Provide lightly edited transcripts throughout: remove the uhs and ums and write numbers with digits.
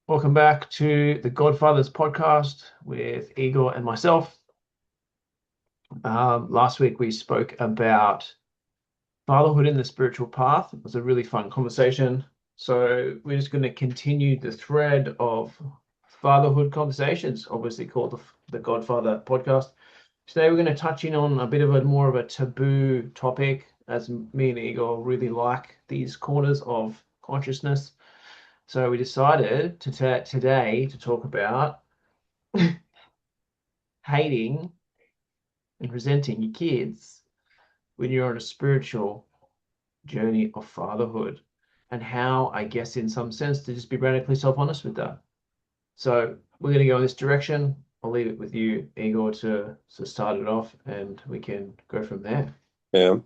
Welcome back to the Godfathers Podcast with Igor and myself. Last week we spoke about fatherhood in the spiritual path. It was a really fun conversation. So we're just going to continue the thread of fatherhood conversations, obviously called the Godfather Podcast. Today we're going to touch in on a bit of a more of a taboo topic, as me and Igor really like these corners of consciousness. So we decided today to talk about hating and resenting your kids when you're on a spiritual journey of fatherhood, and how, I guess, in some sense, to just be radically self-honest with that. So we're going to go in this direction. I'll leave it with you, Igor, to start it off, and we can go from there. Yeah.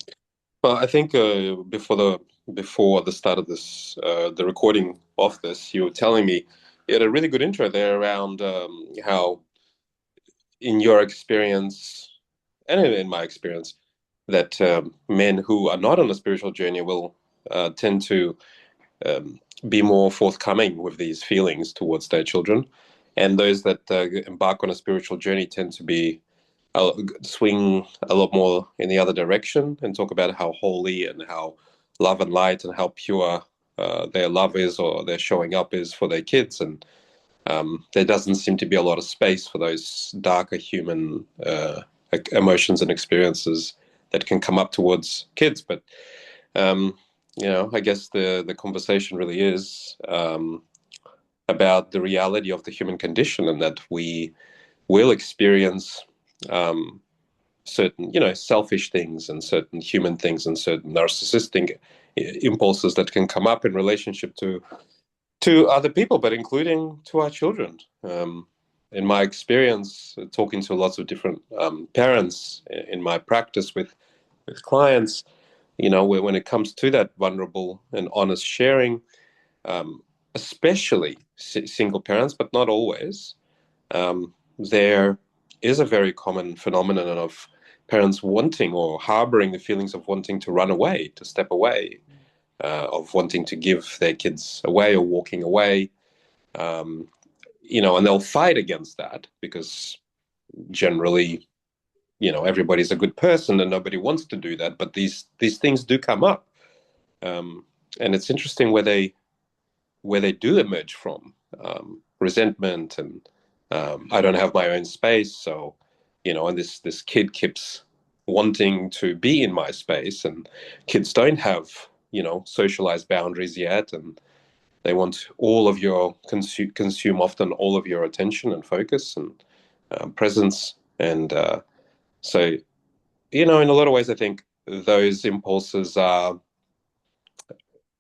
Well, I think before the start of this, the recording of this, you were telling me you had a really good intro there around how, in your experience, and in my experience, that men who are not on a spiritual journey will tend to um, be more forthcoming with these feelings towards their children, and those that embark on a spiritual journey tend to be swing a lot more in the other direction and talk about how holy and how love and light and how pure their love is or their showing up is for their kids. And there doesn't seem to be a lot of space for those darker human emotions and experiences that can come up towards kids. But um, I guess the conversation really is about the reality of the human condition, and that we will experience um, certain, selfish things and certain human things and certain narcissistic impulses that can come up in relationship to other people, but including to our children. In my experience, talking to lots of different parents in my practice with clients, when it comes to that vulnerable and honest sharing, um, especially single parents, but not always, there is a very common phenomenon of parents wanting or harboring the feelings of wanting to run away, to step away, of wanting to give their kids away or walking away. Um, and they'll fight against that because generally, everybody's a good person and nobody wants to do that. But these things do come up, um, and it's interesting where they do emerge from, resentment and I don't have my own space, so and this kid keeps wanting to be in my space, and kids don't have socialized boundaries yet, and they want all of your consume often all of your attention and focus and presence, and so in a lot of ways I think those impulses are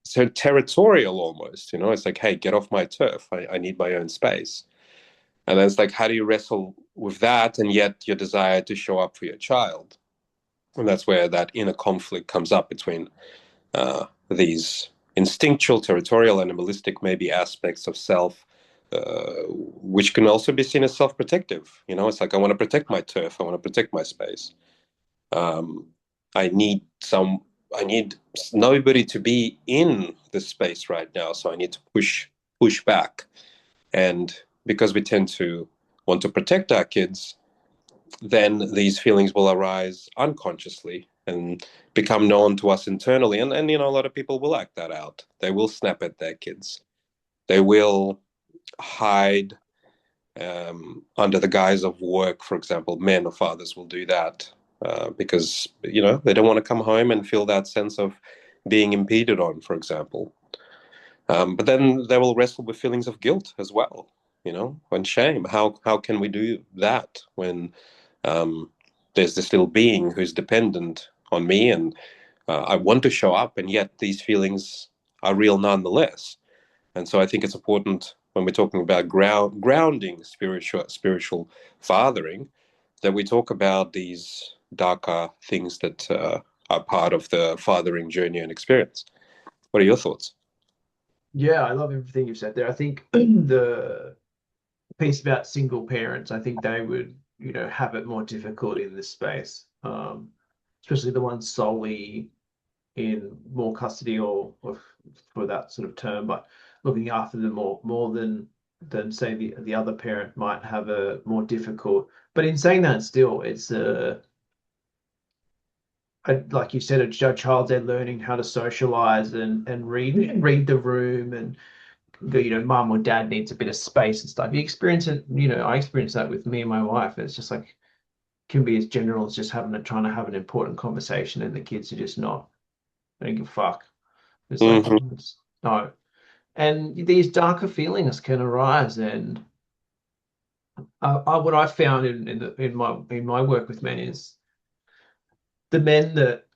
so territorial almost. It's like, hey, get off my turf, I need my own space. And then it's like, how do you wrestle with that and yet your desire to show up for your child? And that's where that inner conflict comes up between these instinctual, territorial, animalistic, maybe aspects of self, which can also be seen as self-protective. It's like, I want to protect my turf, I want to protect my space. Um, I need some. I need nobody to be in the space right now, so I need to push back. And because we tend to want to protect our kids, then these feelings will arise unconsciously and become known to us internally. And a lot of people will act that out. They will snap at their kids. They will hide under the guise of work, for example. Men or fathers will do that because they don't want to come home and feel that sense of being impeded on, for example. But then they will wrestle with feelings of guilt as well, and shame. How can we do that when um, there's this little being who's dependent on me, and I want to show up, and yet these feelings are real nonetheless. And so I think it's important when we're talking about grounding spiritual fathering, that we talk about these darker things that are part of the fathering journey and experience. What are your thoughts? Yeah, I love everything you've said there. I think the piece about single parents, I think they would, have it more difficult in this space, especially the ones solely in more custody or for that sort of term, but looking after them more than than say the other parent might have a more difficult. But in saying that, still, it's like you said, a child there learning how to socialize and read the room and mum or dad needs a bit of space and stuff. You experience it, I experience that with me and my wife. It's just like can be as general as just trying to have an important conversation and the kids are just not. They don't give a fuck. It's like Hmm. no. And these darker feelings can arise and what I found in my work with men is the men that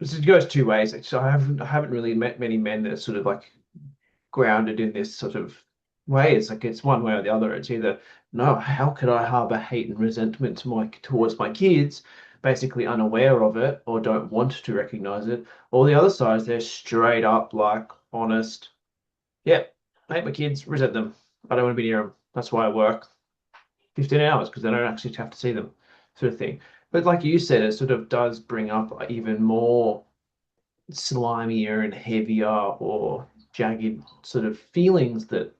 it goes two ways. Actually, I haven't really met many men that are sort of like grounded in this sort of way. It's like it's one way or the other. It's either no, how could I harbor hate and resentment towards my kids, basically unaware of it or don't want to recognize it, or the other side is they're straight up like honest. Yeah, I hate my kids, resent them. I don't want to be near them. That's why I work 15 hours because I don't actually have to see them, sort of thing. But like you said, it sort of does bring up even more slimier and heavier or jagged sort of feelings that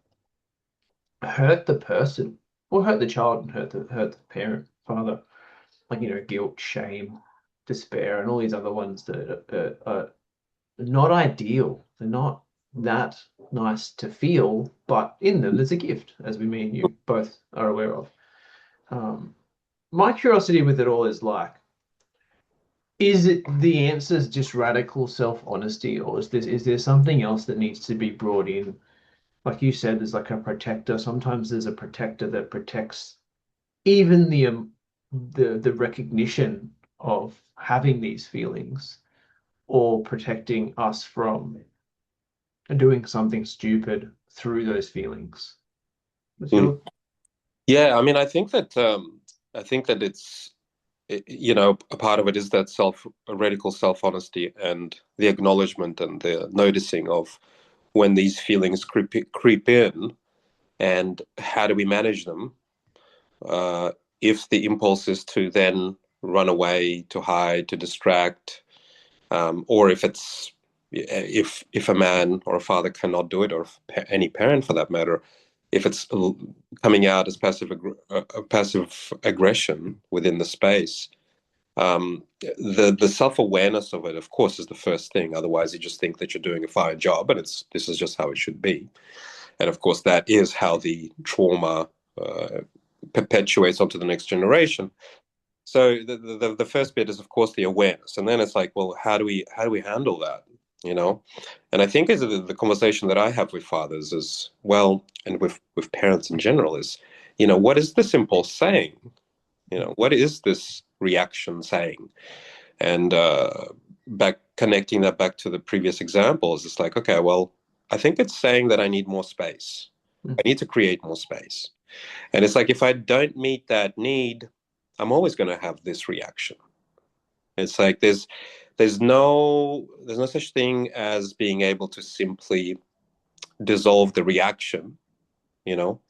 hurt the person or hurt the child and hurt the parent, father, like guilt, shame, despair, and all these other ones that are not ideal. They're not that nice to feel, but in them there's a gift, as we me and you both are aware of. Um, my curiosity with it all is like, is it the answer is just radical self-honesty, or is there something else that needs to be brought in? Like you said, there's like a protector. Sometimes there's a protector that protects even the recognition of having these feelings or protecting us from doing something stupid through those feelings. What's your Yeah, I mean, I think that a part of it is that radical self-honesty and the acknowledgement and the noticing of when these feelings creep in and how do we manage them. If the impulse is to then run away, to hide, to distract, or if a man or a father cannot do it, or any parent for that matter, if it's coming out as passive aggression within the space, the self-awareness of it, of course, is the first thing. Otherwise, you just think that you're doing a fine job, and this is just how it should be. And of course, that is how the trauma perpetuates onto the next generation. So the first bit is, of course, the awareness, and then it's like, well, how do we handle that? And I think is the conversation that I have with fathers as well, and with parents in general is, what is this impulse saying? What is this reaction saying? And back connecting that back to the previous examples, it's like, okay, well, I think it's saying that I need more space. I need to create more space. And it's like, if I don't meet that need, I'm always going to have this reaction. It's like there's no such thing as being able to simply dissolve the reaction, you know,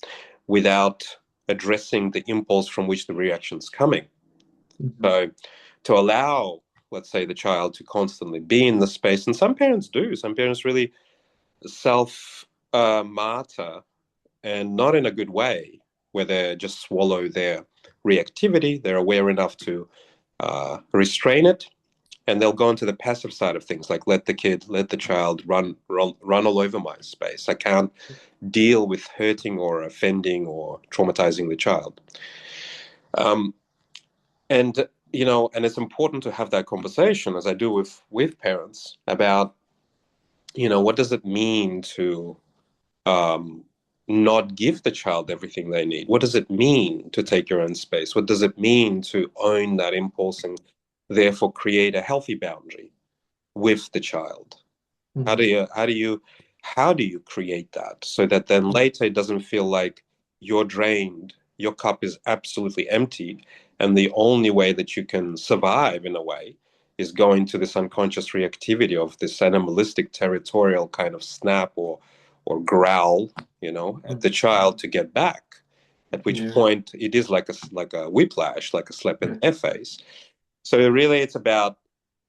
without addressing the impulse from which the reaction's coming. So to allow, let's say, the child to constantly be in the space, and some parents do, some parents really self martyr, and not in a good way, where they just swallow their reactivity. They're aware enough to restrain it, and they'll go into the passive side of things, like let the child run all over my space. I can't deal with hurting or offending or traumatizing the child. Um, and and it's important to have that conversation, as I do with parents, about what does it mean to um, not give the child everything they need? What does it mean to take your own space? What does it mean to own that impulse and therefore create a healthy boundary with the child? How do Mhm. you how do you how do you create that so that then later it doesn't feel like you're drained, your cup is absolutely empty, and the only way that you can survive in a way is going to this unconscious reactivity of this animalistic territorial kind of snap or growl, at the child to get back. At which Yeah. point it is like a whiplash, like a slap in their face. So really, it's about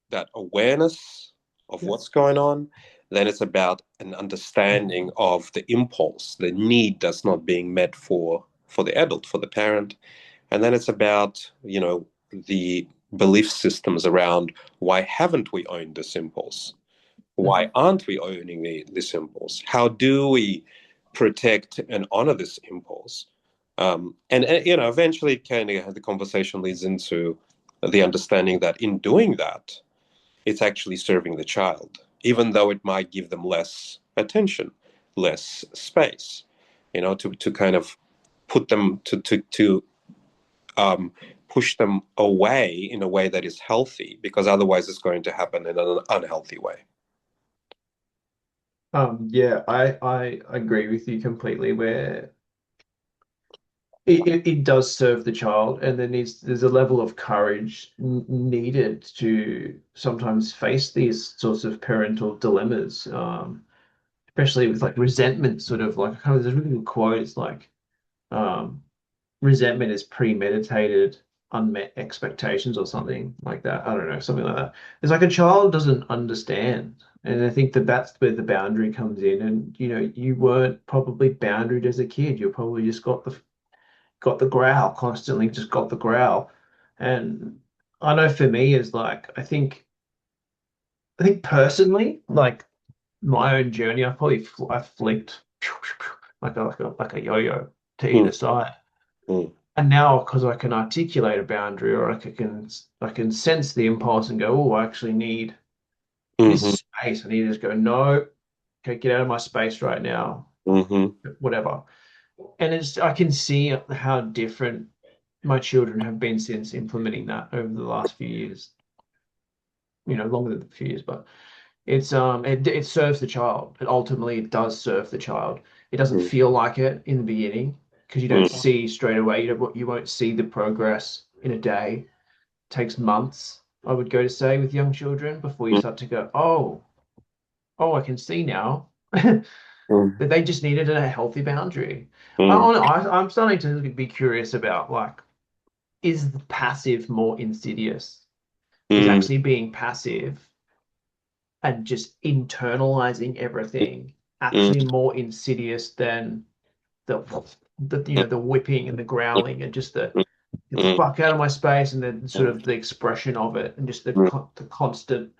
that awareness of Yeah. what's going on, Then it's about an understanding of the impulse, the need that's not being met for the adult, for the parent. And then it's about, the belief systems around why haven't we owned this impulse? Why aren't we owning this impulse? How do we protect and honor this impulse? And eventually, kind of the conversation leads into the understanding that in doing that, it's actually serving the child, even though it might give them less attention, less space, to kind of put them to push them away in a way that is healthy, because otherwise it's going to happen in an unhealthy way. Yeah, I agree with you completely where it does serve the child, and there's a level of courage needed to sometimes face these sorts of parental dilemmas, especially with like resentment, sort of like kind of there's a really good quote. It's like um, resentment is premeditated unmet expectations or something like that. I don't know, something like that. It's like a child doesn't understand. And I think that that's where the boundary comes in. And you weren't probably boundaried as a kid. You probably just got the growl constantly, just got the growl. And I know for me is like I think personally, like my own journey, I flicked like a yo-yo to either Mm, side. mm, And now because I can articulate a boundary, or I can sense the impulse and go, oh, I actually need this mhm, space. I need to just go, no, okay, get out of my space right now, mhm, whatever. And I can see how different my children have been since implementing that over the last few years. Longer than a few years, but it serves the child. It does serve the child. It doesn't mm, feel like it in the beginning because you don't mm, see straight away. You won't see the progress in a day. It takes months, I would go to say, with young children before you mm, start to go, oh, I can see now mm, that they just needed a healthy boundary. mm, I'm starting to be curious about, like, is the passive more insidious? Is mm, actually being passive and just internalizing everything mm, actually more insidious than the the whipping and the growling and just the get the mm, fuck out of my space, and then sort of the expression of it, and just mm, the constant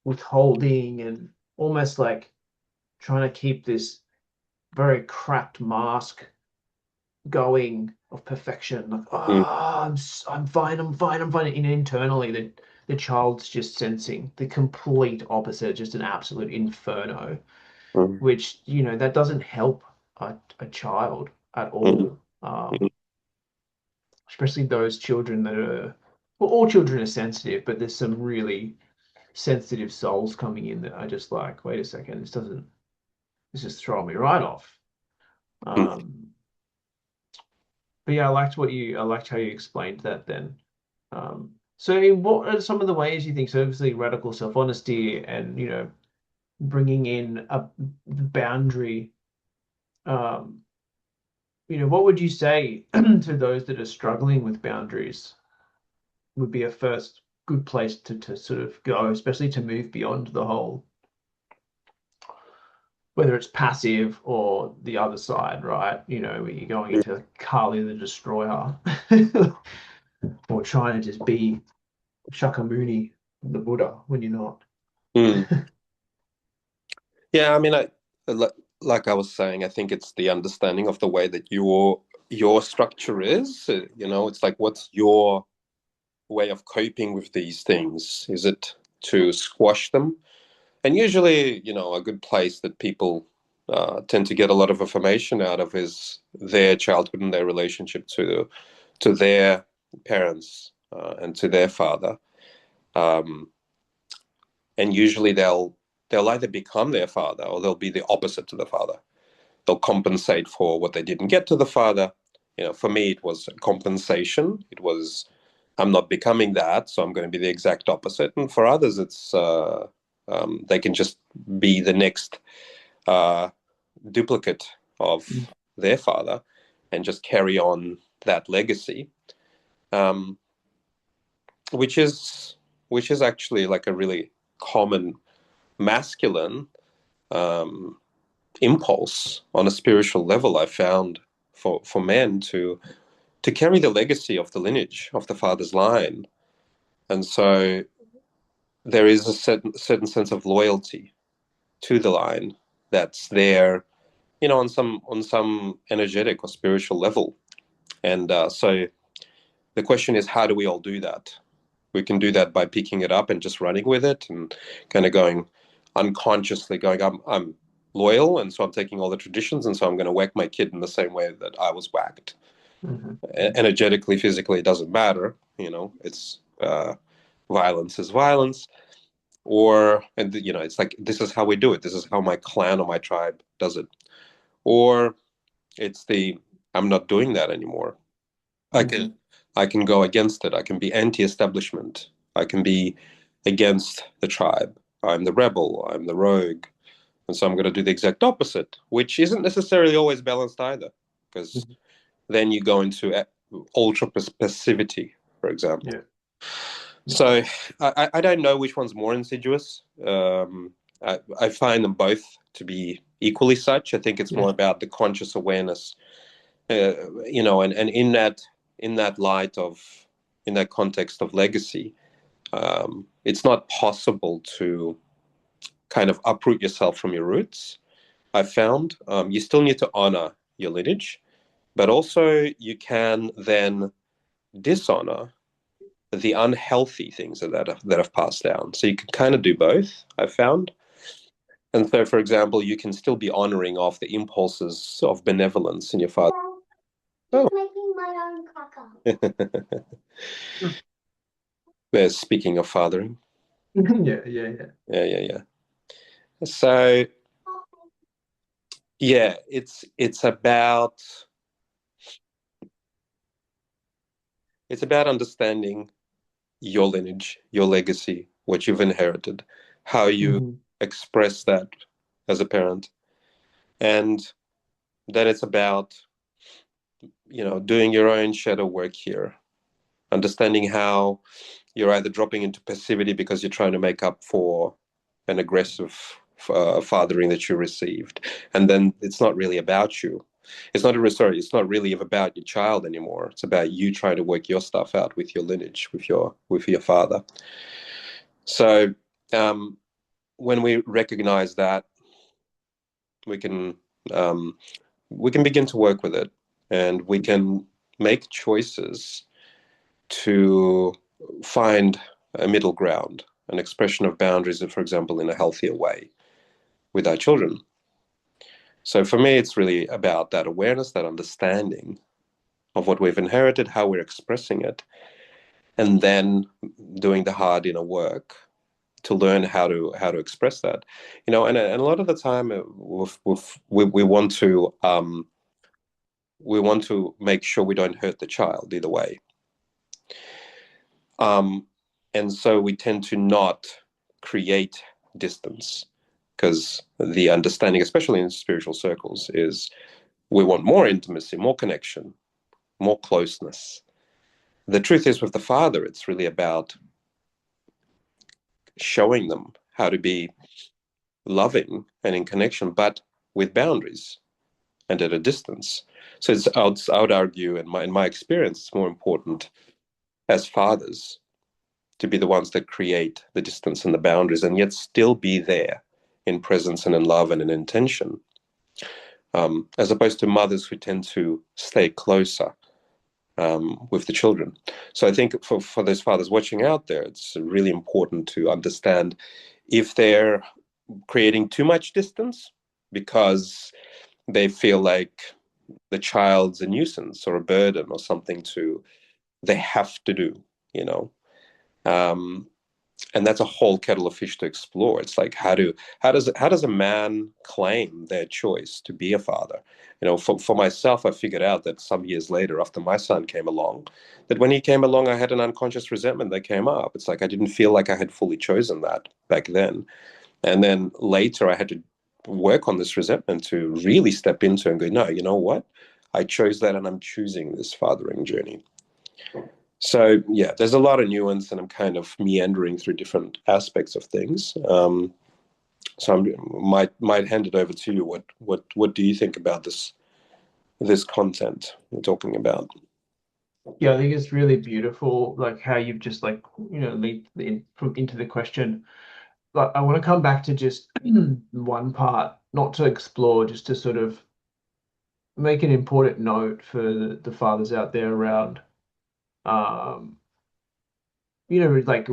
withholding, and almost like trying to keep this very cracked mask going of perfection, like, mm, I'm fine, I'm fine, and internally the child's just sensing the complete opposite, just an absolute inferno, mm, which that doesn't help a child at mm, all. Especially those children that are, well, all children are sensitive, but there's some really sensitive souls coming in that are just like, wait a second, this is throwing me right off. mm. um but yeah, I liked how you explained that then. So what are some of the ways you think, so obviously radical self-honesty and bringing in a boundary, um what would you say to those that are struggling with boundaries would be a first good place to sort of go, especially to move beyond the whole, whether it's passive or the other side, right? Where you're going into Kali the Destroyer, or trying to just be Shakyamuni, the Buddha, when you're not. Mm. Yeah, I mean, like I was saying, I think it's the understanding of the way that your structure is. It's like, what's your way of coping with these things? Is it to squash them? And usually, a good place that people tend to get a lot of information out of is their childhood and their relationship to their parents and to their father. Um, and usually they'll either become their father or they'll be the opposite to the father. They'll compensate for what they didn't get to the father. For me, it was compensation. It was, I'm not becoming that, so I'm going to be the exact opposite. And for others, it's they can just be the next uh, duplicate of their father and just carry on that legacy, um, which is which is actually like a really common masculine um, impulse on a spiritual level, I found, for men to carry the legacy of the lineage of the father's line. And so there is a certain sense of loyalty to the line that's there, on some energetic or spiritual level. And so the question is, how do we all do that? We can do that by picking it up and just running with it, and kind of going unconsciously going, I'm loyal, and so I'm taking all the traditions, and so I'm going to whack my kid in the same way that I was whacked. Mm-hmm. Energetically, physically, it doesn't matter. It's violence is violence. And it's like, this is how we do it. This is how my clan or my tribe does it. Or it's I'm not doing that anymore. I Mm-hmm. can go against it. I can be anti-establishment. I can be against the tribe. I'm the rebel. I'm the rogue. And so I'm going to do the exact opposite, which isn't necessarily always balanced either, because Mm-hmm. then you go into ultra passivity, for example. Yeah. So I don't know which one's more insidious. I find them both to be equally such. I think it's Yeah. more about the conscious awareness, and in that light of in that context of legacy, it's not possible to kind of uproot yourself from your roots. I've found you still need to honor your lineage, but also you can then dishonor the unhealthy things that have passed down. So you can kind of do both, I've found. And so, for example, you can still be honoring of the impulses of benevolence in your father. Oh, making my own caca. there's speaking of fathering. Yeah. Yeah. Yeah. Yeah. So, yeah, it's about understanding your lineage, your legacy, what you've inherited, how you Mm-hmm. express that as a parent. And then it's about, doing your own shadow work here, understanding how you're either dropping into passivity because you're trying to make up for an aggressive fathering that you received, and then it's not really about you. It's not really about your child anymore. It's about you trying to work your stuff out with your lineage, with your father. So when we recognize that, we can um, we can begin to work with it, and we can make choices to find a middle ground, an expression of boundaries, for example, in a healthier way with our children. So for me, it's really about that awareness, that understanding of what we've inherited, how we're expressing it, and then doing the hard inner work to learn how to express that. And a lot of the time, we want to make sure we don't hurt the child either way. And so we tend to not create distance, because the understanding, especially in spiritual circles, is we want more intimacy, more connection, more closeness. The truth is, with the father, it's really about showing them how to be loving and in connection, but with boundaries and at a distance. So I would argue, in my experience, it's more important as fathers to be the ones that create the distance and the boundaries, and yet still be there in presence and in love and in intention, as opposed to mothers who tend to stay closer with the children. So I think for those fathers watching out there, it's really important to understand if they're creating too much distance because they feel like the child's a nuisance or a burden or something they have to do, you know. Um, and that's a whole kettle of fish to explore. It's like, how does a man claim their choice to be a father? For myself, I figured out that some years later, after my son came along, that when he came along, I had an unconscious resentment that came up. It's like I didn't feel like I had fully chosen that back then. And then later, I had to work on this resentment to really step into and go, no, you know what? I chose that, and I'm choosing this fathering journey. So yeah, there's a lot of nuance, and I'm kind of meandering through different aspects of things. So I might hand it over to you. What do you think about this content we're talking about? Yeah, I think it's really beautiful, like how you've just like, leaped into the question. But I want to come back to just one part, not to explore, just to sort of make an important note for the fathers out there around, um, like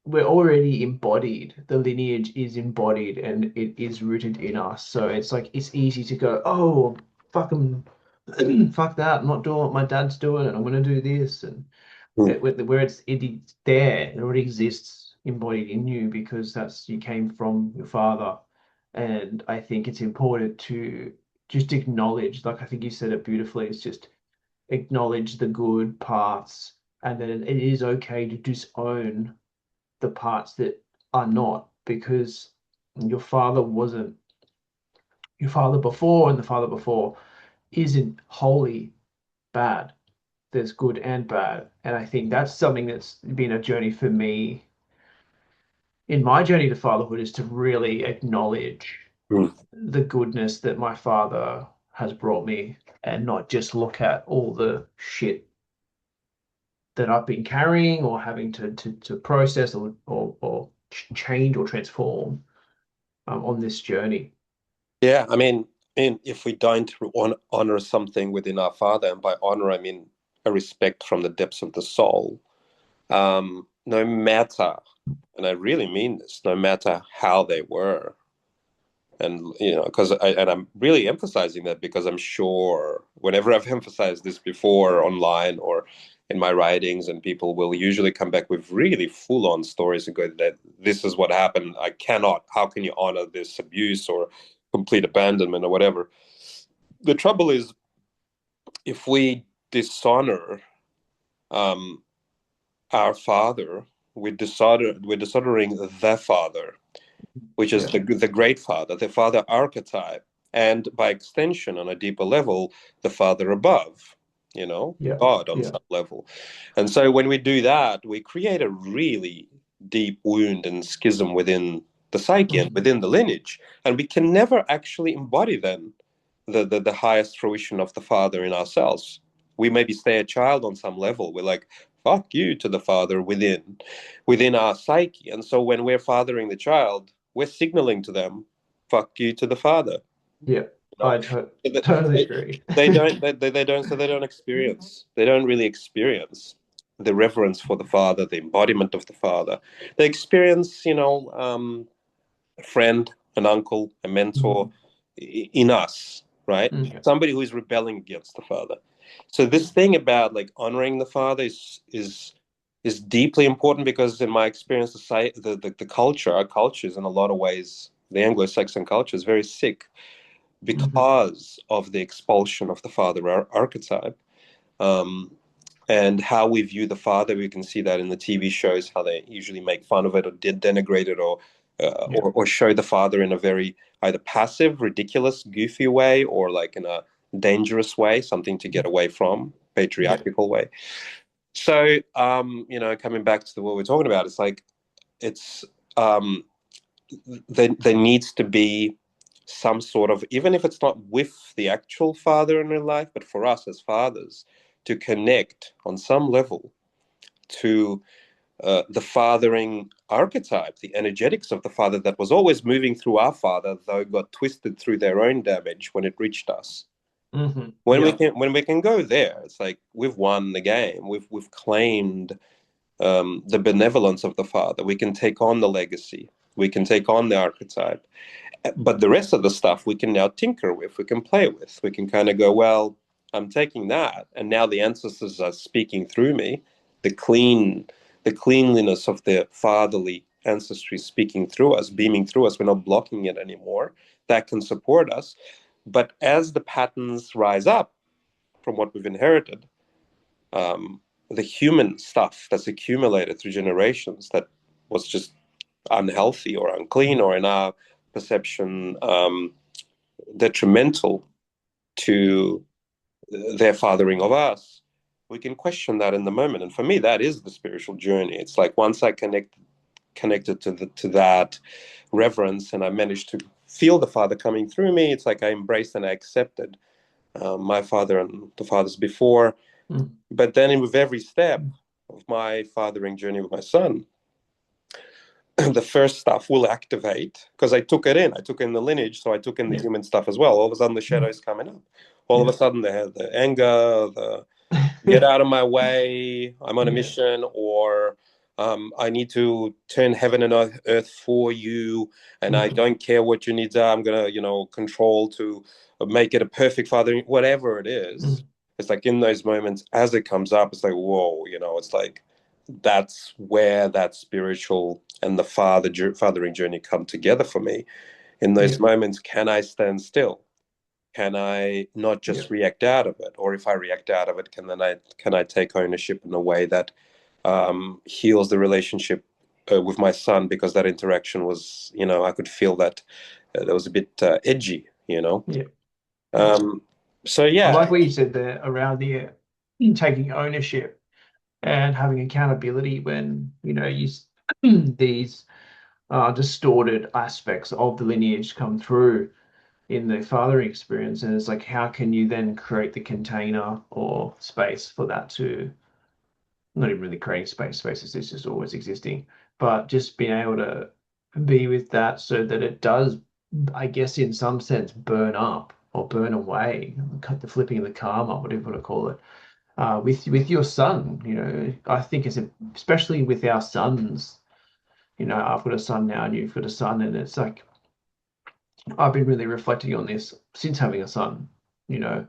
we're already embodied. The lineage is embodied and it is rooted in us. So it's like it's easy to go, oh, fuck 'em, fuck that. I'm not doing what my dad's doing, and I'm gonna do this. And Mm. where it's there, it already exists embodied in you because that's you came from your father. And I think it's important to just acknowledge, like I think you said it beautifully, it's just acknowledge the good parts, and then it is okay to disown the parts that are not, because your father wasn't your father before, and the father before isn't wholly bad. There's good and bad, and I think that's something that's been a journey for me in my journey to fatherhood, is to really acknowledge Mm. the goodness that my father has brought me, and not just look at all the shit that I've been carrying or having to process or change or transform on this journey. Yeah, I mean, if we don't honor something within our father, and by honor I mean a respect from the depths of the soul, no matter, and I really mean this, no matter how they were, and because I'm really emphasizing that because I'm sure whenever I've emphasized this before online or in my writings, and people will usually come back with really full-on stories and go that this is what happened. I cannot. How can you honor this abuse or complete abandonment or whatever? The trouble is, if we dishonor um, our father, we're dishonoring the father, which is Yeah, the great father, the father archetype, and by extension, on a deeper level, the father above, yeah, God on yeah. some level. And so when we do that, we create a really deep wound and schism within the psyche and Mhm. within the lineage. And we can never actually embody then the highest fruition of the father in ourselves. We maybe stay a child on some level. We're like, fuck you to the father within our psyche. And so when we're fathering the child, we're signaling to them, fuck you to the father. Yeah, You know? I So that totally agree. they don't experience, they don't really experience the reverence for the father, the embodiment of the father. They experience, a friend, an uncle, a mentor in us, right? Okay. Somebody who is rebelling against the father. So this thing about like honoring the father is deeply important because in my experience, the culture, our culture is in a lot of ways, the Anglo-Saxon culture is very sick Hmm. because of the expulsion of the father archetype. Um, and how we view the father, we can see that in the TV shows, how they usually make fun of it or denigrate it, Yeah, or show the father in a very either passive, ridiculous, goofy way, or like in a dangerous way, something to get away from, yeah, patriarchal way. So, coming back to what we're talking about, it's like it's um, there needs to be some sort of, even if it's not with the actual father in real life, but for us as fathers to connect on some level to the fathering archetype, the energetics of the father that was always moving through our father, though got twisted through their own damage when it reached us. yeah, When we can go there, it's like we've won the game. We've claimed the benevolence of the father. We can take on the legacy. We can take on the archetype. But the rest of the stuff we can now tinker with, we can play with. We can kind of go, well, I'm taking that, and now the ancestors are speaking through me. The the cleanliness of the fatherly ancestry speaking through us, beaming through us. We're not blocking it anymore. That can support us. But as the patterns rise up from what we've inherited, um, the human stuff that's accumulated through generations that was just unhealthy or unclean, or in our perception, detrimental to their fathering of us, we can question that in the moment. And for me, that is the spiritual journey. It's like once I connect connected to that reverence, and I managed to feel the Father coming through me. It's like I embraced and I accepted my father and the fathers before. But then with every step of my fathering journey with my son, the first stuff will activate, because I took it in. I took in the lineage, so I took in the human stuff as well. All of a sudden, the shadow is coming up. All of a sudden, the anger, the get out of my way, I'm on a mission, or I need to turn heaven and earth for you, and I don't care what your needs are. I'm gonna, control to make it a perfect father, whatever it is. It's like in those moments, as it comes up, it's like, whoa, it's like that's where that spiritual and the fathering journey come together for me. In those moments, can I stand still? Can I not just react out of it? Or if I react out of it, can I take ownership in a way that heals the relationship with my son? Because that interaction was, I could feel that that was a bit edgy, So I yeah. like what you said there around the taking ownership and having accountability when, these distorted aspects of the lineage come through in the fathering experience. And it's like, how can you then create the container or space for that to, not even really creating spaces, it's just always existing, but just being able to be with that so that it does, I guess, in some sense, burn up or burn away, cut the flipping of the karma, whatever you want to call it, with your son. I think it's especially with our sons. I've got a son now and you've got a son, and it's like I've been really reflecting on this since having a son. It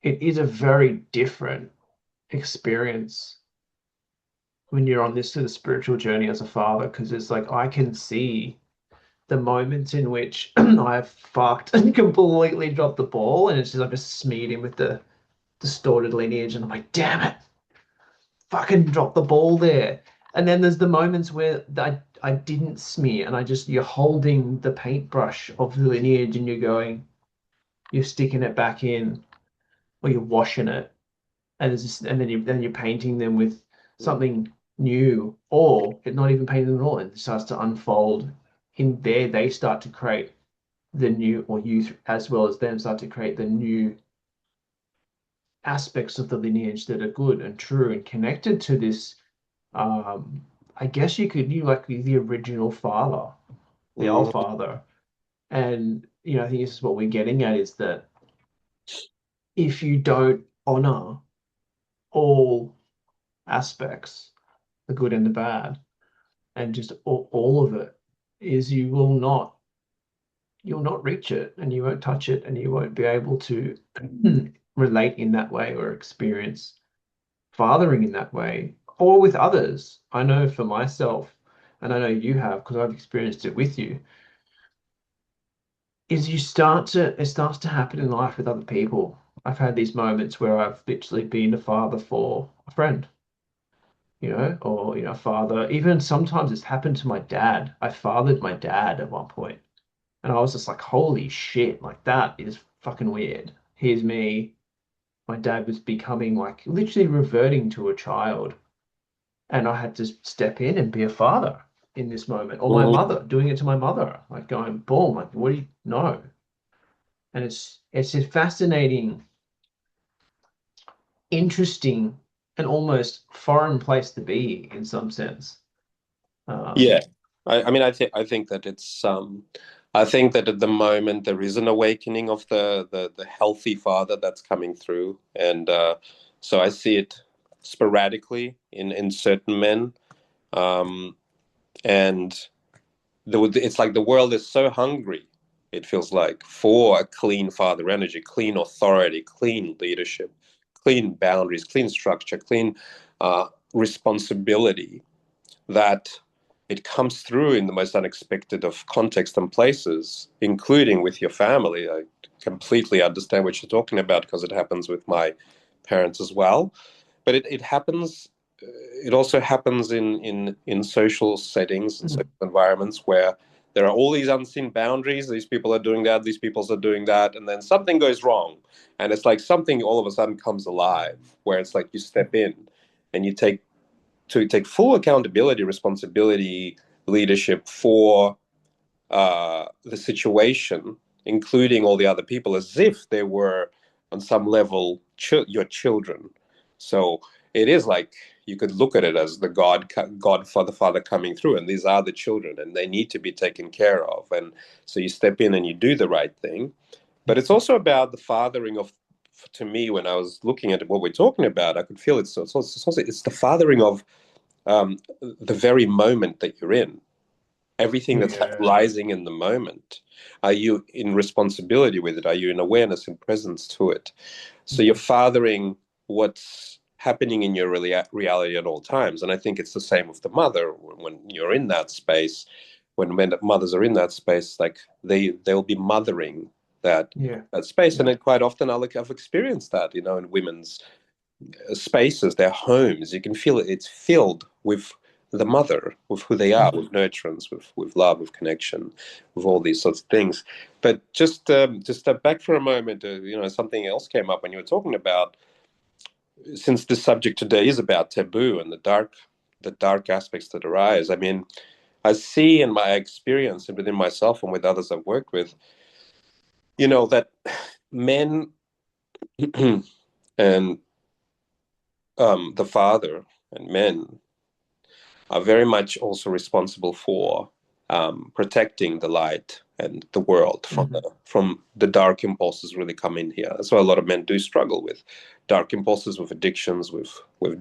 is a very different experience when you're on this sort of spiritual journey as a father, because it's like I can see the moments in which I've fucked and completely dropped the ball, and it's just I've just smeared him with the distorted lineage, and I'm like, damn it, fucking dropped the ball there. And then there's the moments where I didn't smear, and you're holding the paintbrush of the lineage and you're sticking it back in, or you're washing it, and then you're painting them with something new, or it's not even painted at all, and it starts to unfold. In there, they start to create the new, or you as well as them start to create the new aspects of the lineage that are good and true and connected to this. I guess you like the original father, the old father. And I think this is what we're getting at, is that if you don't honor all aspects, the good and the bad, and just all of it, is you'll not reach it, and you won't touch it, and you won't be able to relate in that way or experience fathering in that way or with others. I know for myself, and I know you have because I've experienced it with you, is it starts to happen in life with other people. I've had these moments where I've literally been a father for a friend, or father. Even sometimes it's happened to my dad. I fathered my dad at one point, and I was just like, holy shit, like that is fucking weird. Here's me. My dad was becoming like literally reverting to a child, and I had to step in and be a father in this moment, or my mother, doing it to my mother, like going, boom, like, what do you know? And it's a fascinating, interesting, and almost foreign place to be in some sense. Yeah, I think that it's I think that at the moment there is an awakening of the healthy father that's coming through, and so I see it sporadically in certain men, and it's like the world is so hungry. It feels like for a clean father energy, clean authority, clean leadership, clean boundaries, clean structure, clean responsibility, that it comes through in the most unexpected of contexts and places, including with your family. I completely understand what you're talking about because it happens with my parents as well. But it happens. It also happens in social settings and social environments where there are all these unseen boundaries. These people are doing that. These people are doing that, and then something goes wrong, and it's like something all of a sudden comes alive, where it's like you step in and you take full accountability, responsibility leadership for the situation, including all the other people, as if they were on some level your children. So it is like you could look at it as the Godfather coming through, and these are the children, and they need to be taken care of. And so you step in and you do the right thing. But it's also about the fathering of, to me, when I was looking at what we're talking about, I could feel it's the fathering of the very moment that you're in. Everything that's rising in the moment. Are you in responsibility with it? Are you in awareness and presence to it? So you're fathering what's happening in your reality at all times. And I think it's the same with the mother when you're in that space. When mothers are in that space, like they'll be mothering that space. And then quite often I've experienced that, in women's spaces, their homes. You can feel it. It's filled with the mother, with who they are, with nurturance, with love, with connection, with all these sorts of things. But just step back for a moment. Something else came up when you were talking about, since this subject today is about taboo and the dark aspects that arise. I mean, I see in my experience and within myself and with others I've worked with, that men and the father and men are very much also responsible for protecting the light and the world from the dark impulses really come in here. That's why a lot of men do struggle with dark impulses, with addictions, with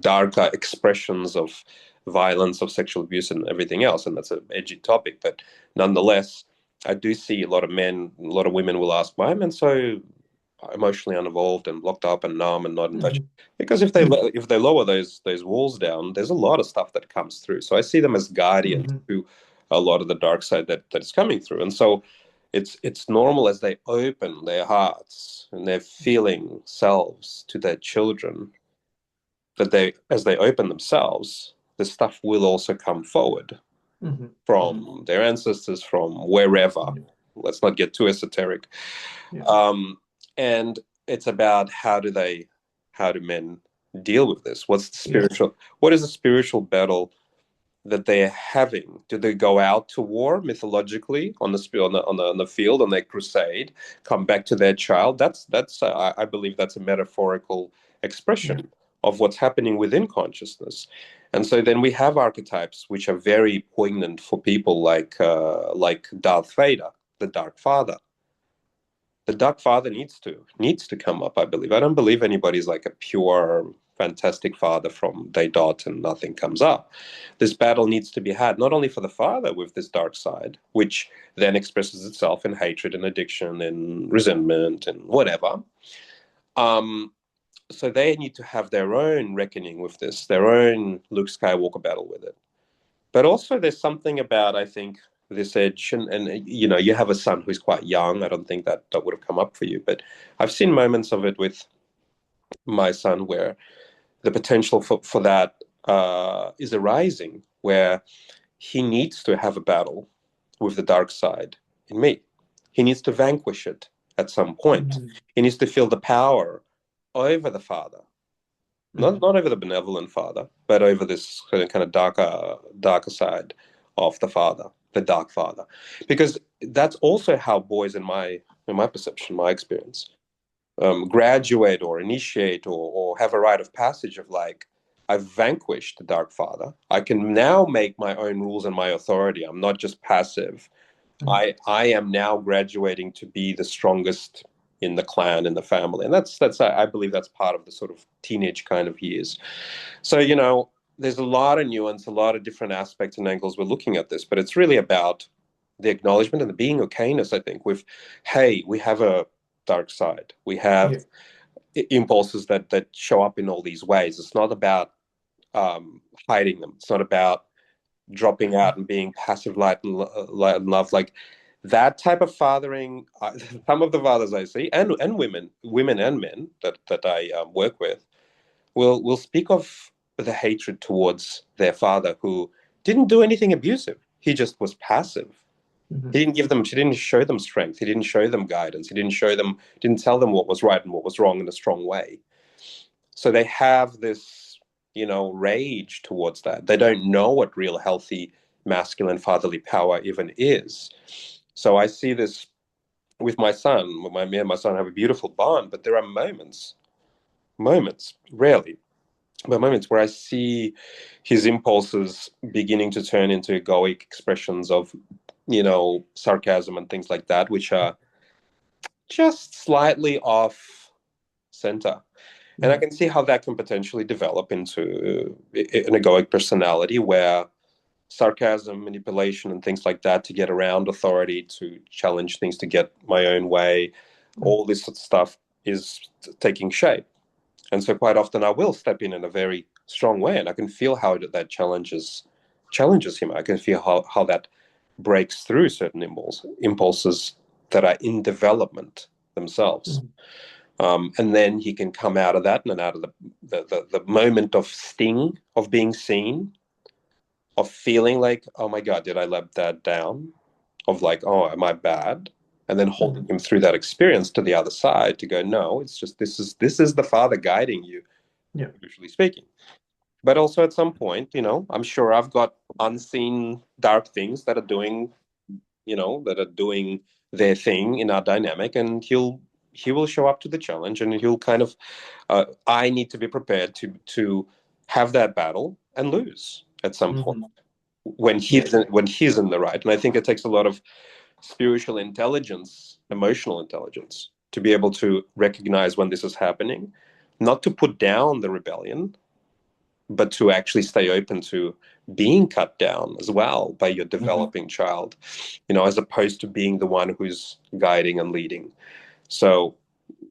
darker expressions of violence, of sexual abuse, and everything else. And that's an edgy topic, but nonetheless, I do see a lot of men, a lot of women will ask, "Why am I so emotionally uninvolved and locked up and numb and not in touch?" Because if they lower those walls down, there's a lot of stuff that comes through. So I see them as guardians to a lot of the dark side that is coming through. And so it's normal as they open their hearts and their feeling selves to their children, that as they open themselves, the stuff will also come forward from their ancestors, from wherever. Let's not get too esoteric. And it's about how do men deal with this? What is the spiritual battle that they're having? Do they go out to war mythologically on the field, on their crusade, come back to their child? That's I believe that's a metaphorical expression of what's happening within consciousness. And so then we have archetypes which are very poignant for people like Darth Vader, the Dark Father. The Dark Father needs to come up, I believe. I don't believe anybody's like a pure, fantastic father from day dot and nothing comes up. This battle needs to be had, not only for the father with this dark side, which then expresses itself in hatred and addiction and resentment and whatever. So they need to have their own reckoning with this, their own Luke Skywalker battle with it. But also there's something about, I think, this edge, and you have a son who's quite young. I don't think that would have come up for you, but I've seen moments of it with my son where the potential for that is arising, where he needs to have a battle with the dark side in me. He needs to vanquish it at some point. He needs to feel the power over the father, not over the benevolent father, but over this kind of darker side of the father, the dark father. Because that's also how boys, in my perception, my experience, graduate or initiate or have a rite of passage of like, I've vanquished the dark father. I can now make my own rules and my authority. I'm not just passive. I am now graduating to be the strongest in the clan, in the family. And that's I believe that's part of the sort of teenage kind of years. So, there's a lot of nuance, a lot of different aspects and angles we're looking at this, but it's really about the acknowledgement and the being okayness, I think, with, hey, we have a dark side. We have impulses that show up in all these ways. It's not about hiding them. It's not about dropping out and being passive light and love. Like that type of fathering, some of the fathers I see, and women and men that I work with, will speak of the hatred towards their father, who didn't do anything abusive. He just was passive. She didn't show them strength. He didn't show them guidance. He didn't tell them what was right and what was wrong in a strong way. So they have this, rage towards that. They don't know what real healthy masculine fatherly power even is. So I see this with my son. Me and my son have a beautiful bond, but there are moments, rarely, but moments where I see his impulses beginning to turn into egoic expressions of, sarcasm and things like that, which are just slightly off center. And I can see how that can potentially develop into an egoic personality where sarcasm, manipulation, and things like that to get around authority, to challenge things, to get my own way, all this sort of stuff is taking shape. And so quite often I will step in a very strong way, and I can feel how that challenges him. I can feel how that breaks through certain impulses that are in development themselves. And then he can come out of that, and out of the moment of sting, of being seen, of feeling like, oh my God, did I let that down? Of like, oh, am I bad? And then holding him through that experience to the other side to go, no, it's just this is the Father guiding you, usually speaking. But also at some point, I'm sure I've got unseen dark things that are doing, their thing in our dynamic, and he will show up to the challenge, and he'll kind of, I need to be prepared to have that battle and lose at some point when he's in the right. And I think it takes a lot of spiritual intelligence, emotional intelligence, to be able to recognize when this is happening, not to put down the rebellion, but to actually stay open to being cut down as well by your developing child, as opposed to being the one who's guiding and leading. So,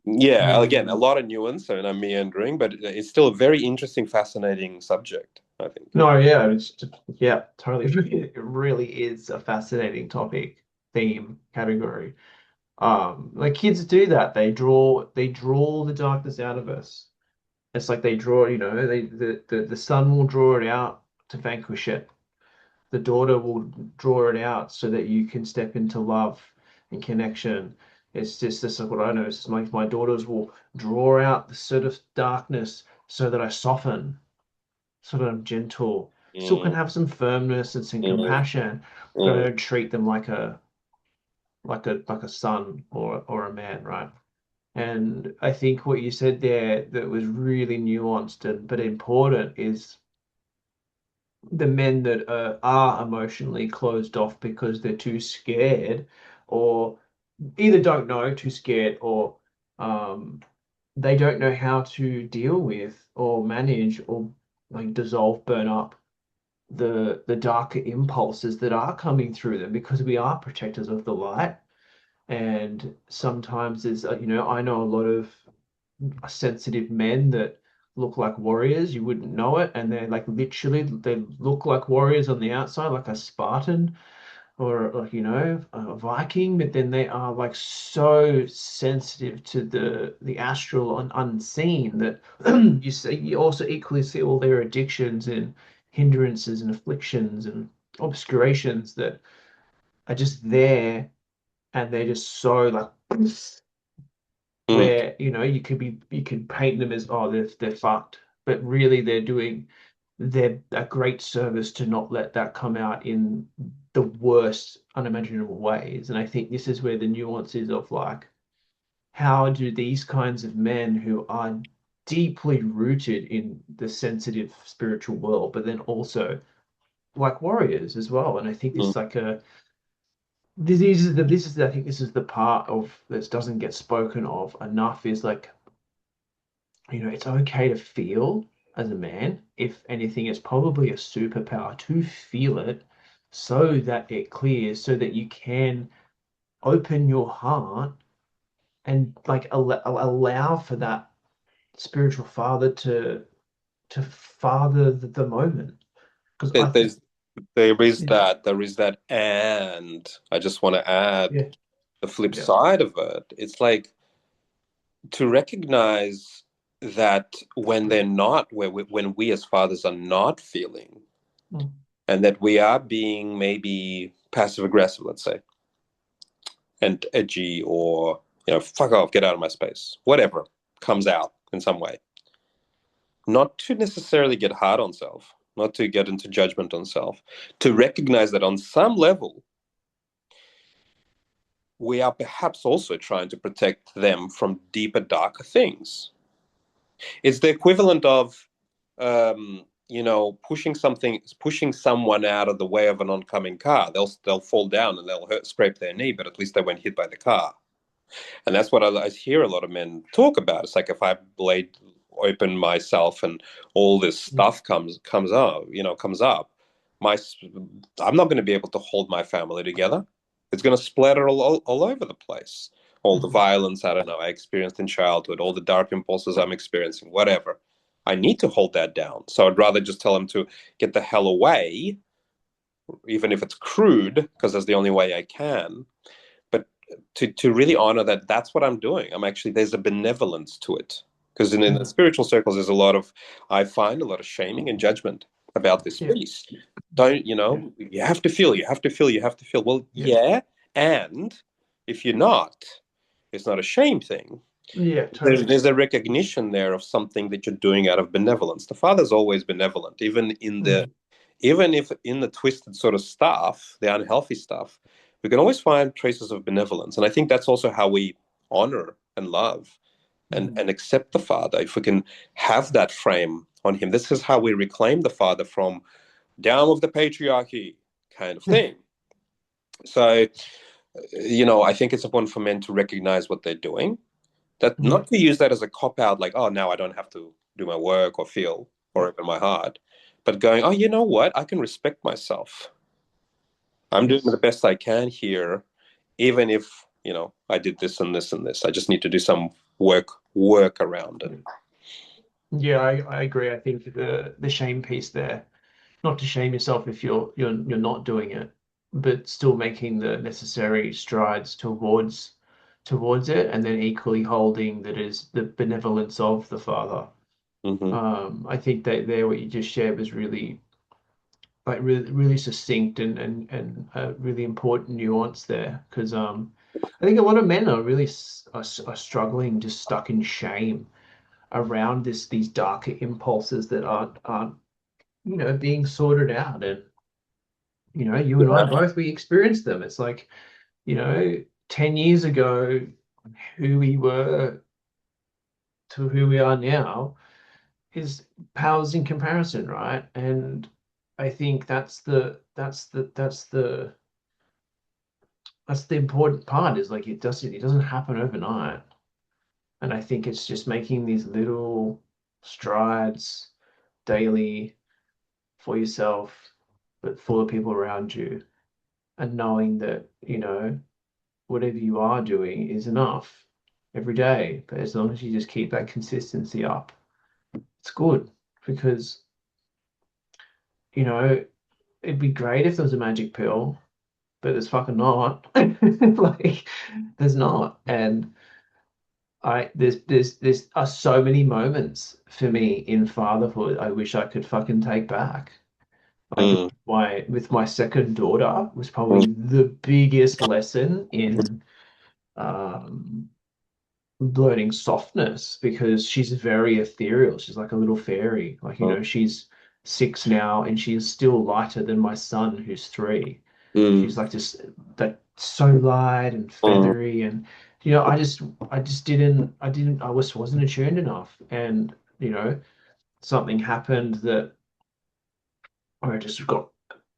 again, a lot of nuance, and I'm meandering, but it's still a very interesting, fascinating subject, I think. No, yeah, totally. It really is a fascinating topic, theme, category. Like kids do that. They draw the darkness out of us. It's like they draw, the son will draw it out to vanquish it. The daughter will draw it out so that you can step into love and connection. It's just this is what I know. It's like my daughters will draw out the sort of darkness so that I soften, so that I'm gentle. Still can have some firmness and some compassion, but I don't treat them like a son or a man, right? And I think what you said there that was really nuanced but important is the men that are emotionally closed off because they're too scared, or either don't know, too scared, or they don't know how to deal with or manage or like dissolve, burn up the darker impulses that are coming through them, because we are protectors of the light. And sometimes there's I know a lot of sensitive men that look like warriors. You wouldn't know it, and they're like literally they look like warriors on the outside, like a Spartan or like a Viking, but then they are like so sensitive to the astral and unseen that you also equally see all their addictions and hindrances and afflictions and obscurations that are just there, and they're just so like where you could paint them as, oh, they're fucked, but really they're a great service to not let that come out in the worst unimaginable ways. And I think this is where the nuance is of like, how do these kinds of men who are deeply rooted in the sensitive spiritual world, but then also like warriors as well. And I think this is like I think this is the part of that doesn't get spoken of enough, is like, it's okay to feel as a man. If anything, it's probably a superpower to feel it so that it clears, so that you can open your heart and like allow for that spiritual father to father the moment. Because I think there is that, and I just want to add the flip side of it. It's like to recognize that when they're not, when we as fathers are not feeling, and that we are being maybe passive aggressive, let's say, and edgy, or fuck off, get out of my space, whatever comes out in some way. Not to necessarily get hard on self, not to get into judgment on self, to recognize that on some level, we are perhaps also trying to protect them from deeper, darker things. It's the equivalent of, pushing someone out of the way of an oncoming car. They'll fall down and they'll scrape their knee, but at least they weren't hit by the car. And that's what I hear a lot of men talk about. It's like, if I blade open myself and all this stuff comes up, I'm not going to be able to hold my family together. It's going to splatter all over the place. All the violence, I don't know, I experienced in childhood, all the dark impulses I'm experiencing, whatever. I need to hold that down. So I'd rather just tell them to get the hell away, even if it's crude, because that's the only way I can. But to really honor that that's what I'm doing. There's a benevolence to it. Because in the spiritual circles, I find a lot of shaming and judgment about this piece. You have to feel, you have to feel, you have to feel. Well, yeah. And if you're not, it's not a shame thing. Yeah, totally. There's a recognition there of something that you're doing out of benevolence. The Father's always benevolent, even if in the twisted sort of stuff, the unhealthy stuff, we can always find traces of benevolence. And I think that's also how we honor and love and accept the Father. If we can have that frame on him, this is how we reclaim the Father from down with the patriarchy kind of thing. So, I think it's important for men to recognize what they're doing. That not to use that as a cop-out, like, oh, now I don't have to do my work or feel or open my heart, but going, oh, you know what? I can respect myself. I'm doing the best I can here, even if, I did this and this and this. I just need to do some work around it. Yeah, I agree. I think the shame piece there, not to shame yourself if you're not doing it, but still making the necessary strides towards it, and then equally holding that is the benevolence of the Father. I think that what you just shared was really really succinct and a really important nuance there, because I think a lot of men are really are struggling, just stuck in shame around these darker impulses that aren't being sorted out. And you and I both, we experienced them. It's like 10 years ago, who we were to who we are now is pales in comparison, right? And I think that's the important part, is like it doesn't happen overnight. And I think it's just making these little strides daily for yourself, but for the people around you, and knowing that whatever you are doing is enough every day. But as long as you just keep that consistency up, it's good. Because it'd be great if there was a magic pill, but there's fucking not. Like, there's not. And there's are so many moments for me in fatherhood I wish I could fucking take back. Like with my second daughter was probably the biggest lesson in learning softness, because she's very ethereal. She's like a little fairy. Like, she's 6 now, and she is still lighter than my son, who's 3. She's like just that, so light and feathery, and I wasn't attuned enough, and something happened that I just got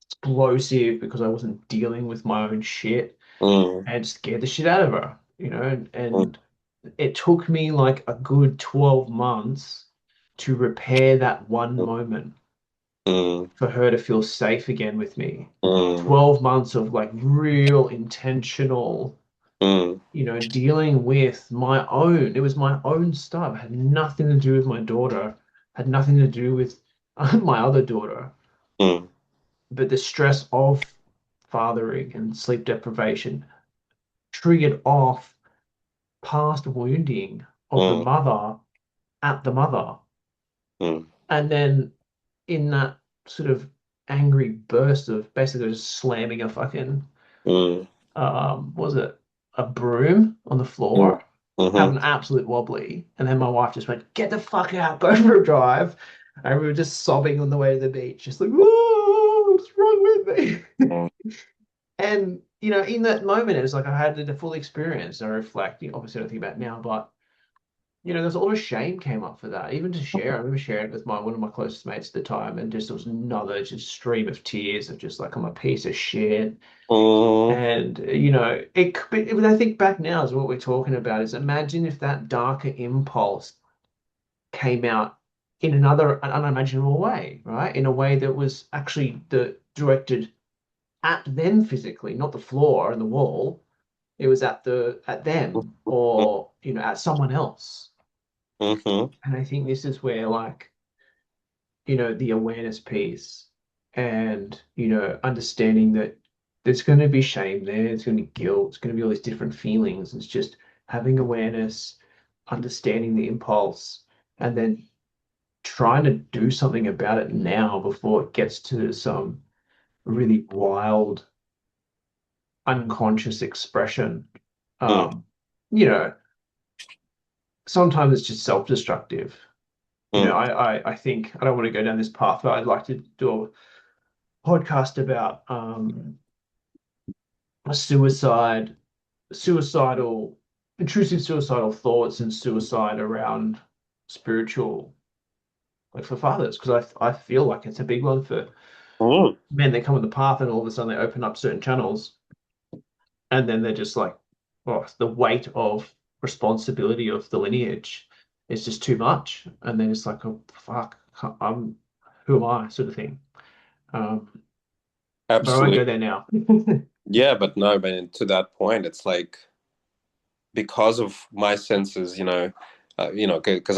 explosive because I wasn't dealing with my own shit, and scared the shit out of her, and it took me like a good 12 months to repair that one moment, for her to feel safe again with me. 12 months of like real intentional, dealing with it was my own stuff. It had nothing to do with my daughter, had nothing to do with my other daughter. But the stress of fathering and sleep deprivation triggered off past wounding of the mother at the mother. And then in that sort of angry burst of basically just slamming a fucking was it a broom on the floor, having an absolute wobbly, and then my wife just went, "Get the fuck out, go for a drive," And we were just sobbing on the way to the beach, just like, whoa, what's wrong with me? Mm. And, in that moment, it was like I had the full experience. I reflect, obviously, I don't think about it now, but, there's a lot of shame came up for that, even to share. I remember sharing it with one of my closest mates at the time, and just there was another just stream of tears of just like, I'm a piece of shit. Mm. And, it could be, when I think back now is what we're talking about is imagine if that darker impulse came out in an unimaginable way, right? In a way that was actually directed at them physically, not the floor and the wall. It was at them or at someone else. Mm-hmm. And I think this is where like the awareness piece and understanding that there's going to be shame there, there's going to be guilt, it's going to be all these different feelings. It's just having awareness, understanding the impulse, and then trying to do something about it now before it gets to some really wild unconscious expression. Mm. Um, you know, Sometimes it's just self-destructive. Mm. I think I don't want to go down this path, but I'd like to do a podcast about a suicidal, intrusive suicidal thoughts and suicide around spiritual, like for fathers, because I feel like it's a big one for Mm. men. They come on the path and all of a sudden they open up certain channels and then they're just like, oh, the weight of responsibility of the lineage is just too much, and then it's like, oh fuck, I'm who am I, sort of thing. Um, but I won't go Absolutely. there now. Yeah, but no, but to that point, it's like because of my senses, because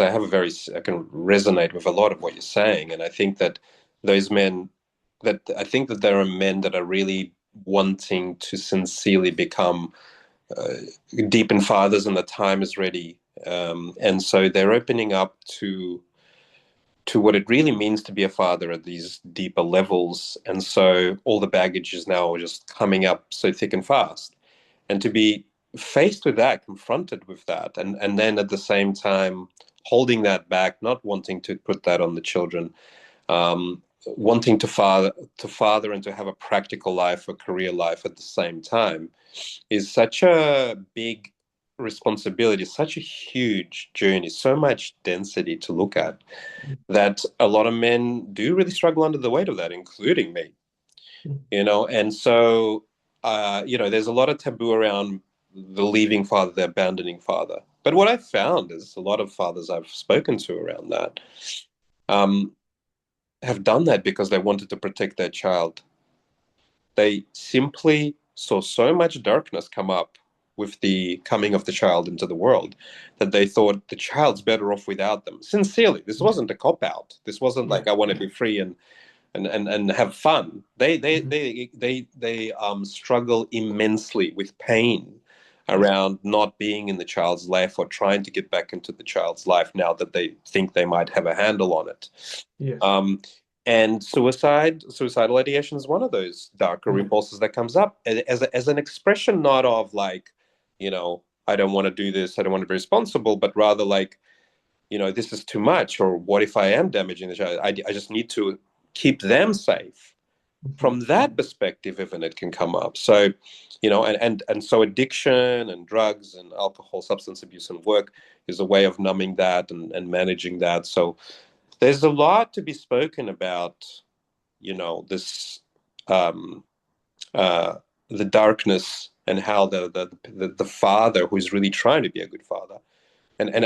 I have I can resonate with a lot of what you're saying, and I think that those men, that I think that there are men that are really wanting to sincerely become uh, deepened fathers, and the time is ready, and so they're opening up to what it really means to be a father at these deeper levels, and so all the baggage is now just coming up so thick and fast, and to be faced with that, confronted with that, and then at the same time holding that back, not wanting to put that on the children, wanting to father and to have a practical life, a career life at the same time, is such a big responsibility, such a huge journey, so much density to look at, that a lot of men do really struggle under the weight of that, including me. And so there's a lot of taboo around the leaving father, the abandoning father. But what I've found is a lot of fathers I've spoken to around that um, have done that because they wanted to protect their child. They simply saw so much darkness come up with the coming of the child into the world that they thought the child's better off without them. Sincerely, this wasn't a cop out. This wasn't Yeah. like I want to be free and have fun. They they Mhm. they they they struggle immensely with pain Yeah. around not being in the child's life or trying to get back into the child's life now that they think they might have a handle on it. Yes. Um, and suicidal ideation is one of those darker impulses that comes up as an expression, not of like, I don't want to do this, I don't want to be responsible, but rather like, this is too much, or what if I am damaging the child? I just need to keep them safe. Mhm. From that perspective, even it can come up. So, and so addiction and drugs and alcohol, substance abuse and work is a way of numbing that and managing that. So there's a lot to be spoken about, this um, uh, the darkness and how the father who is really trying to be a good father and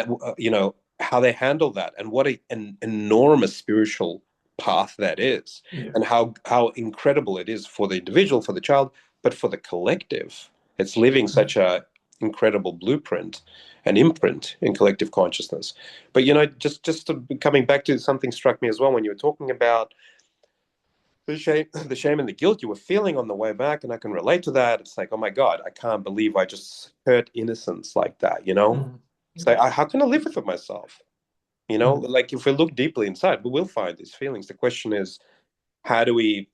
how they handle that and what an enormous spiritual path that is, Yeah. and how incredible it is for the individual, for the child, but for the collective. It's living Mhm. such a incredible blueprint and imprint in collective consciousness. But coming back to something struck me as well when you were talking about the shame and the guilt you were feeling on the way back, and I can relate to that. It's like, oh my God, I can't believe I just hurt innocence like that. Mhm. It's like, how can I live with it myself? Mhm. Like if we look deeply inside, we will find these feelings. The question is, how do we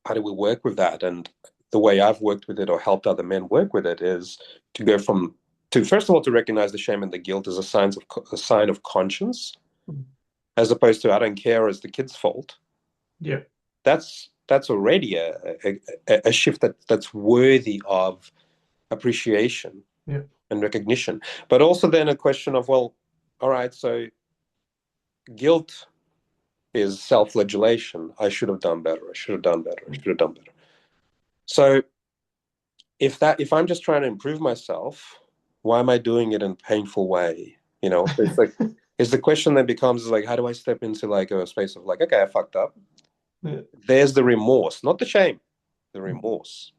work with that? And the way I've worked with it or helped other men work with it is to go to first of all to recognize the shame and the guilt as a sign of conscience, as opposed to I don't care as the kid's fault. Yeah. That's already a shift that's worthy of appreciation Yeah. and recognition. But also then a question of, well, all right, so guilt is self-flagellation. I should have done better. I should have done better. I should have done better. So if I'm just trying to improve myself, why am I doing it in a painful way? It's like is the question then becomes like, how do I step into like a space of like, okay, I fucked up. Yeah. There's the remorse, not the shame, the remorse,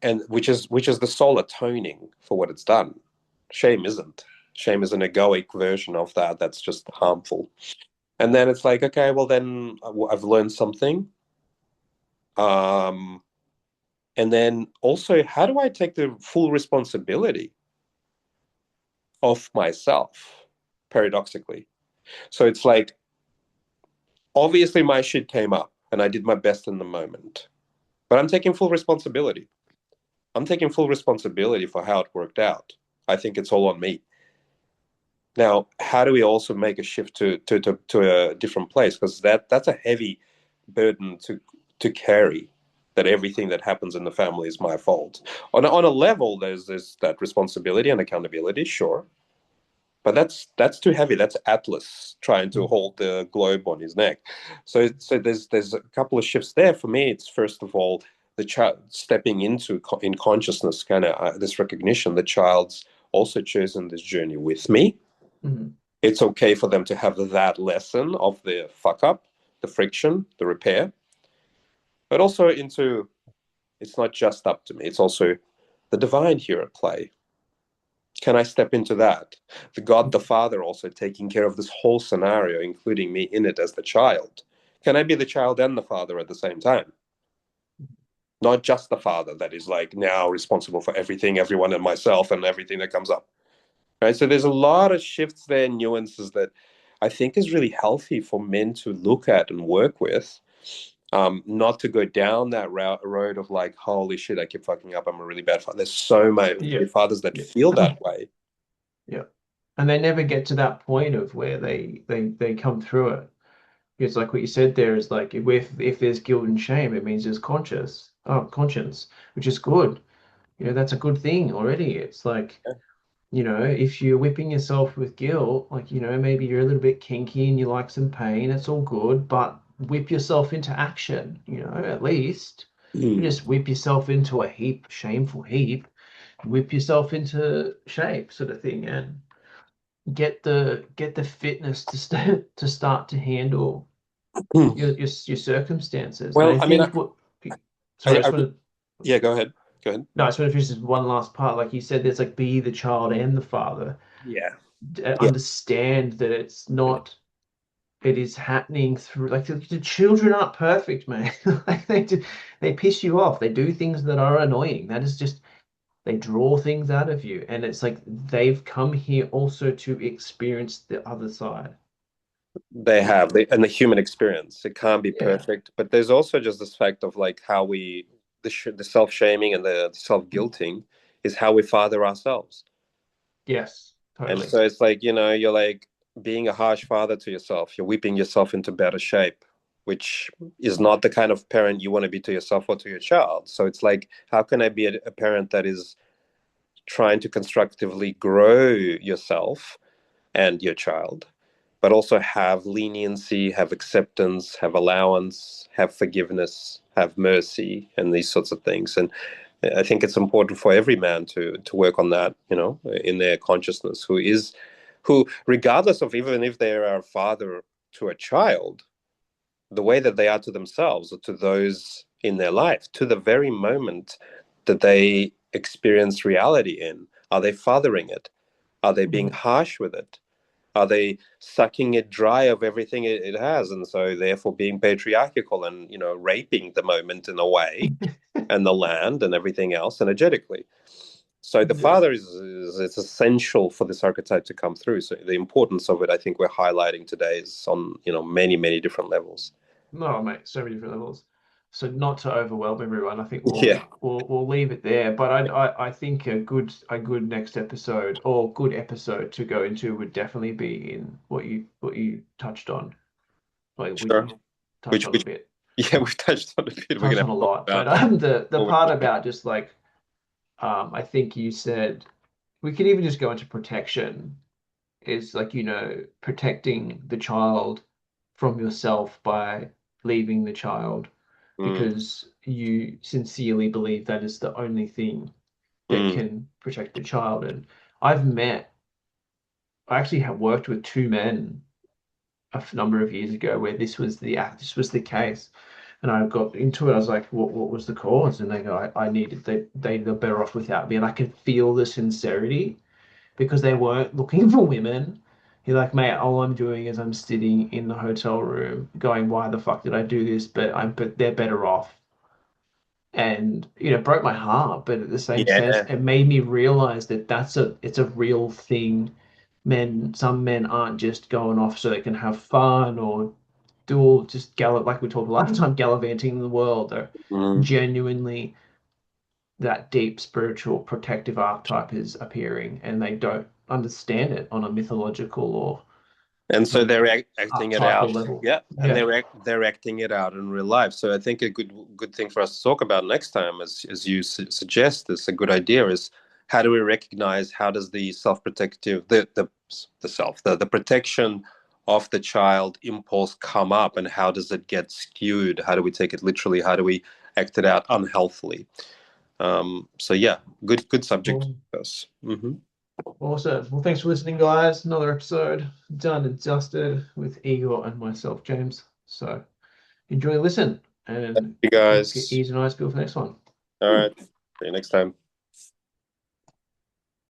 and which is the soul atoning for what it's done. Shame isn't. Shame is an egoic version of that that's just harmful. And then it's like, okay, well then I've learned something. And then also, how do I take the full responsibility of myself, paradoxically? So it's like, obviously my shit came up and I did my best in the moment, but I'm taking full responsibility. I'm taking full responsibility for how it worked out. I think it's all on me. Now, how do we also make a shift to a different place? Because that's a heavy burden to carry, that everything that happens in the family is my fault. On a level, there's that responsibility and accountability, sure. But that's too heavy. That's Atlas trying to hold the globe on his neck. So there's a couple of shifts there. For me, it's first of all the child stepping into in consciousness, kind of this recognition. The child's also chosen this journey with me. Mm-hmm. It's okay for them to have that lesson of the fuck up, the friction, the repair, but also into it's not just up to me. It's also the divine here at play. Can I step into that? The God, the Father, also taking care of this whole scenario, including me in it as the child. Can I be the child and the father at the same time? Not just the father that is like now responsible for everything, everyone, and myself, and everything that comes up. Right. So there's a lot of shifts there, nuances that I think is really healthy for men to look at and work with. Not to go down that road of like, holy shit, I keep fucking up. I'm a really bad father. There's so many fathers that feel that way. Yeah. And they never get to that point of where they come through it. It's like what you said there is like if there's guilt and shame, it means there's conscience, which is good. That's a good thing already. It's like, if you're whipping yourself with guilt, like, maybe you're a little bit kinky and you like some pain, it's all good, but whip yourself into action, at least. You just whip yourself into a shameful heap, whip yourself into shape sort of thing, and get the fitness to start to handle your circumstances. And Well, I I mean, think sorry, I just want to yeah, go ahead. Go ahead. no, I just want to finish this one last part. Like you said, there's like be the child and the father. Yeah. Understand that it's not. It is happening through like the children aren't perfect, man. Like they piss you off. They do things that are annoying. That is just they draw things out of you, and it's like they've come here also to experience the other side. They have, and the human experience. It can't be Yeah. perfect, but there's also just this fact of like how the self-shaming and the self-guilting is how we father ourselves. Yes, And totally. so it's like, you're like being a harsh father to yourself. You're whipping yourself into better shape, which is not the kind of parent you want to be to yourself or to your child. So it's like, how can I be a parent that is trying to constructively grow yourself and your child, but also have leniency, have acceptance, have allowance, have forgiveness, have mercy, and these sorts of things. And I think it's important for every man to work on that, in their consciousness, who, regardless of even if they are a father to a child, the way that they are to themselves or to those in their life, to the very moment that they experience reality in, are they fathering it? Are they being harsh with it? Are they sucking it dry of everything it has, and so therefore being patriarchal and raping the moment in a way, and the land and everything else energetically? So the father is it's essential for this archetype to come through. So the importance of it, I think, we're highlighting today is on many different levels. No, mate, so many different levels. So not to overwhelm everyone, I think Yeah, we'll leave it there. But I think a good next episode or good episode to go into would definitely be in what you touched on. Like we sure. touched Which on a bit, yeah, we've touched on a bit. We're touched gonna on a talk lot. But about the what we part about just like I think you said we could even just go into protection is like, protecting the child from yourself by leaving the child mm, because you sincerely believe that is the only thing that mm, can protect the child. And I've met, I actually have worked with two men number of years ago where this was the case. And I got into it. I was like, what was the cause? And they go, I needed they're better off without me. And I could feel the sincerity because they weren't looking for women. You're like, mate, all I'm doing is I'm sitting in the hotel room going, why the fuck did I do this? But they're better off. And it broke my heart, but at the same sense, yeah. it made me realize that it's a real thing. Some men aren't just going off so they can have fun or do all just gallop like we talked last time, gallivanting the world. They're Mm. genuinely that deep spiritual protective archetype is appearing and they don't understand it on a mythological or And sort so of they're acting it archetypal out. level. Yeah, and Yeah. they're acting it out in real life. So I think a good thing for us to talk about next time, as you suggest, is a good idea. Is how do we recognize, how does the self-protective the protection of the child impulse come up, and how does it get skewed? How do we take it literally? How do we act it out unhealthily? So yeah, good subject Awesome. for us. Mm-hmm. Awesome. Well, thanks for listening, guys. Another episode done and dusted with Igor and myself, James. So enjoy, listen, and You let's get guys. ears and eyes peeled for the next one. All right. See you next time.